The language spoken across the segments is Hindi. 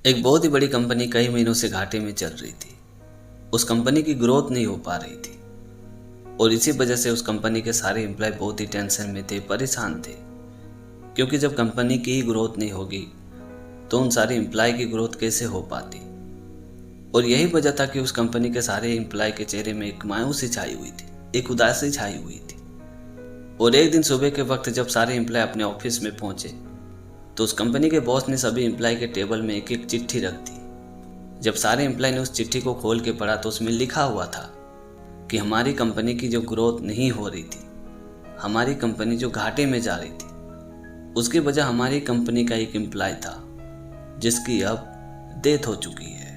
एक बहुत ही बड़ी कंपनी कई महीनों से घाटे में चल रही थी। उस कंपनी की ग्रोथ नहीं हो पा रही थी और इसी वजह से उस कंपनी के सारे एम्प्लॉय बहुत ही टेंशन में थे, परेशान थे। क्योंकि जब कंपनी की ही ग्रोथ नहीं होगी तो उन सारे एम्प्लॉय की ग्रोथ कैसे हो पाती। और यही वजह था कि उस कंपनी के सारे एम्प्लॉय के चेहरे में एक मायूसी छाई हुई थी, एक उदासी छाई हुई थी। और एक दिन सुबह के वक्त जब सारे एम्प्लॉय अपने ऑफिस में पहुंचे तो उस कंपनी के बॉस ने सभी एम्प्लॉय के टेबल में एक एक चिट्ठी रख दी। जब सारे एम्प्लॉय ने उस चिट्ठी को खोल के पढ़ा तो उसमें लिखा हुआ था कि हमारी कंपनी की जो ग्रोथ नहीं हो रही थी, हमारी कंपनी जो घाटे में जा रही थी, उसकी वजह हमारी कंपनी का एक एम्प्लॉय था जिसकी अब डेथ हो चुकी है।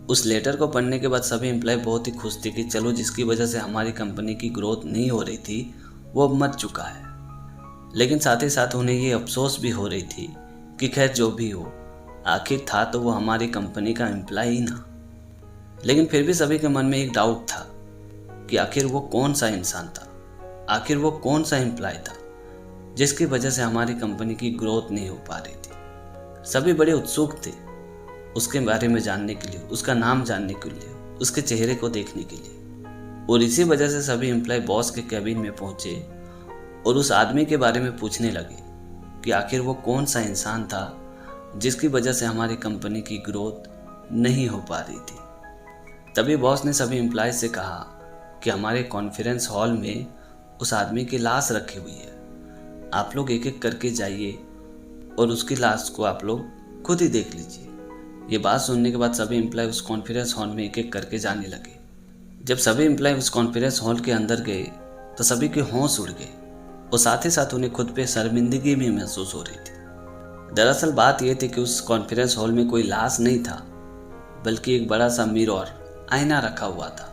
उस लेटर को पढ़ने के बाद सभी एम्प्लॉय बहुत ही खुश थे कि चलो, जिसकी वजह से हमारी कंपनी की ग्रोथ नहीं हो रही थी वो अब मर चुका है। लेकिन साथ ही साथ उन्हें ये अफसोस भी हो रही थी कि खैर जो भी हो, आखिर था तो वो हमारी कंपनी का एम्प्लॉय ही ना। लेकिन फिर भी सभी के मन में एक डाउट था कि आखिर वो कौन सा इंसान था, आखिर वो कौन सा एम्प्लॉय था जिसकी वजह से हमारी कंपनी की ग्रोथ नहीं हो पा रही थी। सभी बड़े उत्सुक थे उसके बारे में जानने के लिए, उसका नाम जानने के लिए, उसके चेहरे को देखने के लिए। और इसी वजह से सभी एम्प्लॉय बॉस के कैबिन में पहुंचे और उस आदमी के बारे में पूछने लगे कि आखिर वो कौन सा इंसान था जिसकी वजह से हमारी कंपनी की ग्रोथ नहीं हो पा रही थी। तभी बॉस ने सभी एम्प्लॉय से कहा कि हमारे कॉन्फ्रेंस हॉल में उस आदमी की लाश रखी हुई है, आप लोग एक एक करके जाइए और उसकी लाश को आप लोग खुद ही देख लीजिए। ये बात सुनने के बाद सभी एम्प्लॉय उस कॉन्फ्रेंस हॉल में एक एक करके जाने लगे। जब सभी एम्प्लॉय उस कॉन्फ्रेंस हॉल के अंदर गए तो सभी के होश उड़ गए और साथ ही साथ उन्हें खुद पे शर्मिंदगी भी महसूस हो रही थी। दरअसल बात यह थी कि उस कॉन्फ्रेंस हॉल में कोई लाश नहीं था, बल्कि एक बड़ा सा मिरर, आईना रखा हुआ था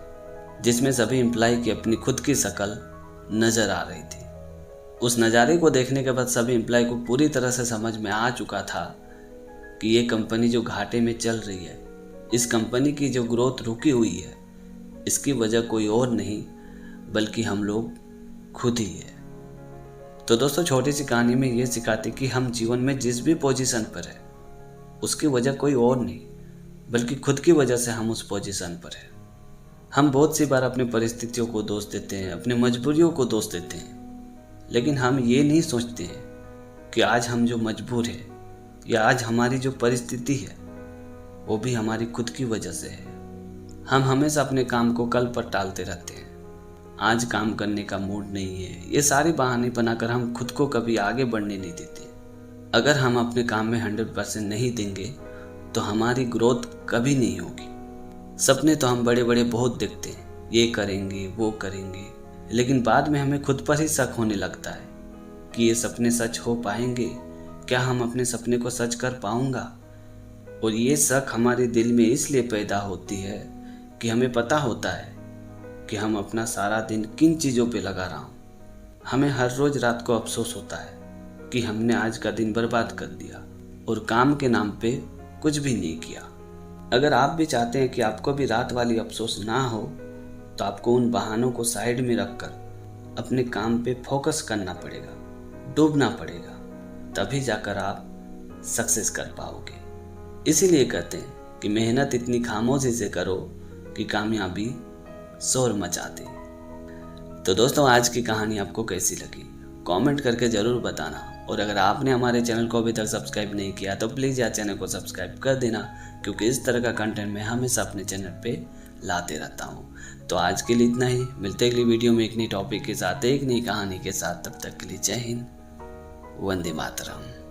जिसमें सभी एम्प्लॉय की अपनी खुद की शक्ल नजर आ रही थी। उस नज़ारे को देखने के बाद सभी एम्प्लॉय को पूरी तरह से समझ में आ चुका था कि ये कंपनी जो घाटे में चल रही है, इस कंपनी की जो ग्रोथ रुकी हुई है, इसकी वजह कोई और नहीं बल्कि हम लोग खुद ही है। तो दोस्तों, छोटी सी कहानी में ये सिखाती कि हम जीवन में जिस भी पोजीशन पर है उसकी वजह कोई और नहीं बल्कि खुद की वजह से हम उस पोजीशन पर है। हम बहुत सी बार अपनी परिस्थितियों को दोष देते हैं, अपनी मजबूरियों को दोष देते हैं, लेकिन हम ये नहीं सोचते हैं कि आज हम जो मजबूर है या आज हमारी जो परिस्थिति है वो भी हमारी खुद की वजह से है। हम हमेशा अपने काम को कल पर टालते रहते हैं, आज काम करने का मूड नहीं है, ये सारे बहाने बनाकर हम खुद को कभी आगे बढ़ने नहीं देते। अगर हम अपने काम में 100% नहीं देंगे तो हमारी ग्रोथ कभी नहीं होगी। सपने तो हम बड़े बड़े बहुत देखते हैं, ये करेंगे वो करेंगे, लेकिन बाद में हमें खुद पर ही शक होने लगता है कि ये सपने सच हो पाएंगे, क्या हम अपने सपने को सच कर पाऊंगा। और ये शक हमारे दिल में इसलिए पैदा होती है कि हमें पता होता है कि हम अपना सारा दिन किन चीज़ों पे लगा रहा हूँ। हमें हर रोज़ रात को अफसोस होता है कि हमने आज का दिन बर्बाद कर दिया और काम के नाम पे कुछ भी नहीं किया। अगर आप भी चाहते हैं कि आपको भी रात वाली अफसोस ना हो तो आपको उन बहानों को साइड में रखकर अपने काम पे फोकस करना पड़ेगा, डूबना पड़ेगा, तभी जाकर आप सक्सेस कर पाओगे। इसीलिए कहते हैं कि मेहनत इतनी खामोशी से करो कि कामयाबी शोर मचा दे। तो दोस्तों, आज की कहानी आपको कैसी लगी कमेंट करके ज़रूर बताना। और अगर आपने हमारे चैनल को अभी तक सब्सक्राइब नहीं किया तो प्लीज़ यार चैनल को सब्सक्राइब कर देना, क्योंकि इस तरह का कंटेंट मैं हमेशा अपने चैनल पे लाते रहता हूँ। तो आज के लिए इतना ही, मिलते अगली वीडियो में एक नई टॉपिक के साथ, एक नई कहानी के साथ। तब तक के लिए जय हिंद, वंदे मातरम।